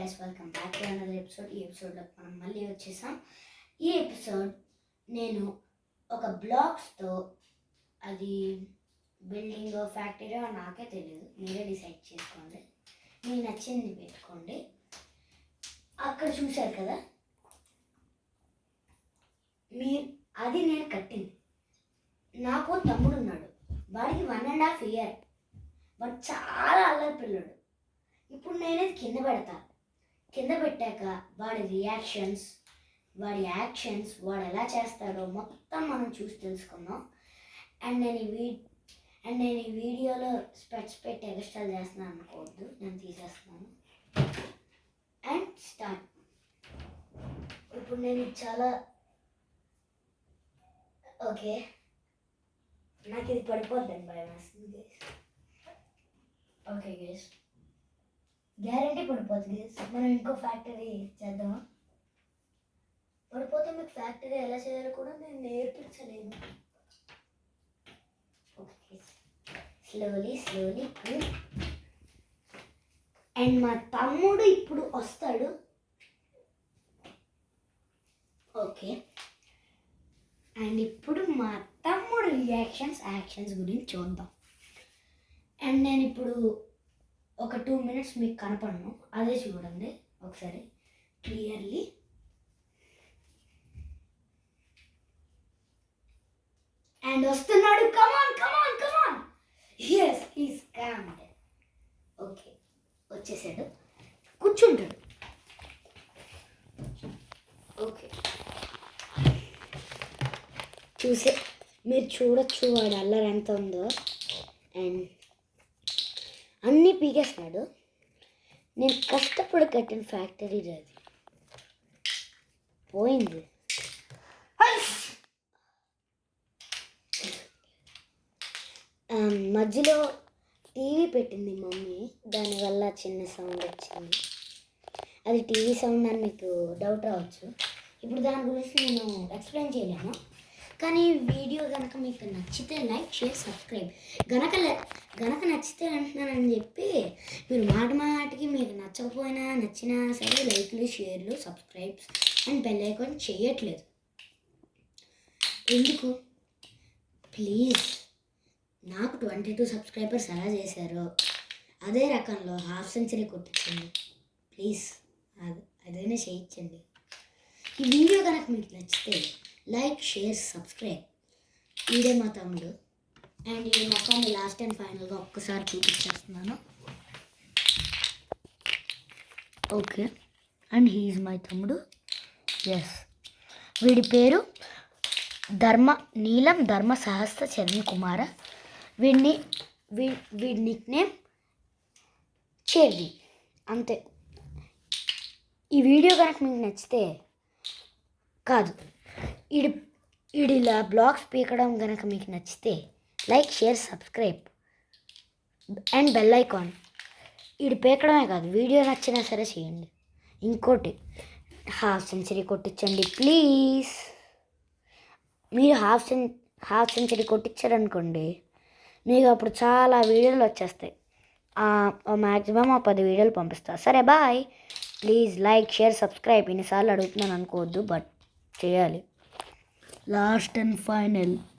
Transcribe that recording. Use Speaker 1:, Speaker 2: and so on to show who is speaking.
Speaker 1: Guys, welcome back to another episode. ఈ ఎపిసోడ్లో మనం మళ్ళీ వచ్చేసాం. ఈ ఎపిసోడ్ నేను ఒక బ్లాక్స్తో, అది బిల్డింగ్ ఫ్యాక్టరీ నాకే తెలియదు, మీరే డిసైడ్ చేసుకోండి. మీకు నచ్చింది పెట్టుకోండి. అక్కడ చూశారు కదా, అది నేను కట్టింది. నాకు తమ్ముడు ఉన్నాడు, వాడికి 1.5 years, వాడు చాలా అల్లరి పిల్లడు. ఇప్పుడు నేనే కింద పెడతాను. కింద పెట్టాక వాడి రియాక్షన్స్, వాడి యాక్షన్స్, వాడు ఎలా చేస్తాడో మొత్తం మనం చూసి తెలుసుకుందాం. అండ్ నేను ఈ వీడియోలో స్పెట్స్ పెట్టి ఎక్స్ట్రాల్ చేస్తున్నాను అనుకోవద్దు, నేను తీసేస్తున్నాను. And start. ఇప్పుడు నేను చాలా ఓకే, నాకు ఇది పడిపోద్దని భయం వేస్తుంది గైస్. ఓకే గైస్, గ్యారంటీ పడిపోతుంది గైస్. మనం ఇంకో ఫ్యాక్టరీ చేద్దామా? పడిపోతే మీకు ఫ్యాక్టరీ ఎలా చేయాలో కూడా నేను నేర్పించలేను. ఓకే, స్లోలీ అండ్ మా తమ్ముడు ఇప్పుడు వస్తాడు. ఓకే, అండ్ ఇప్పుడు మా తమ్ముడు యాక్షన్స్ గురించి చూద్దాం. అండ్ నేను ఇప్పుడు ఒక 2 minutes మీకు కనపడను, అదే చూడండి ఒకసారి క్లియర్లీ. అండ్ వస్తున్నాడు, come on. Yes, he's come. Okay, వచ్చేసాడు, కూర్చుంటాడు. ఓకే, మీరు చూడొచ్చు వాడు అల్లరి ఎంత ఉందో. అండ్ అన్నీ పీకేస్తున్నాడు. నేను కష్టపడి కట్టిన ఫ్యాక్టరీ అది పోయింది. మధ్యలో టీవీ పెట్టింది మమ్మీ, దానివల్ల చిన్న సౌండ్ వచ్చింది. అది టీవీ సౌండ్ అని మీకు డౌట్ రావచ్చు. ఇప్పుడు దాని గురించి నేను ఎక్స్ప్లెయిన్ చేయలేను. కానీ వీడియో కనుక మీకు నచ్చితే లైక్, షేర్, సబ్స్క్రైబ్. గనక నచ్చితే అంటున్నానని చెప్పి మీరు మాటికి మీకు నచ్చకపోయినా నచ్చినా సరే లైక్లు, షేర్లు, సబ్స్క్రైబ్స్ అండ్ బెల్ ఐకాన్ చేయట్లేదు. ఎందుకు? ప్లీజ్, నాకు 22 subscribers ఎలా చేశారో అదే రకంలో 1/2 century కొట్టించండి ప్లీజ్. అదైనా చేయించండి. ఈ వీడియో కనుక మీకు నచ్చితే లైక్, షేర్, సబ్స్క్రైబ్. ఇదే మా తమ్ముడు. అండ్ ఈ మొత్తాన్ని లాస్ట్ అండ్ ఫైనల్గా ఒక్కసారి చూపించేస్తున్నాను. ఓకే, అండ్ హీఈస్ మై తమ్ముడు. ఎస్, వీడి పేరు నీలం ధర్మ సహస్ర చరణ్ కుమార. వీడి నిక్ నేమ్ చెర్రీ. అంతే. ఈ వీడియో కనుక మీకు నచ్చితే కాదు, ఇలా బ్లాగ్స్ పీకడం కనుక మీకు నచ్చితే like, share, subscribe and bell icon. పీకడమే కాదు, వీడియో నచ్చినా సరే చేయండి. ఇంకోటి, 1/2 century కొట్టించండి ప్లీజ్. మీరు 1/2 century కొట్టించారనుకోండి, మీకు అప్పుడు చాలా వీడియోలు వచ్చేస్తాయి. మ్యాక్సిమం 10 వీడియోలు పంపిస్తాను. సరే, bye. Please like, share, subscribe. ఇన్నిసార్లు అడుగుతున్నాను అనుకోవద్దు, బట్ చేయాలి. Last and final.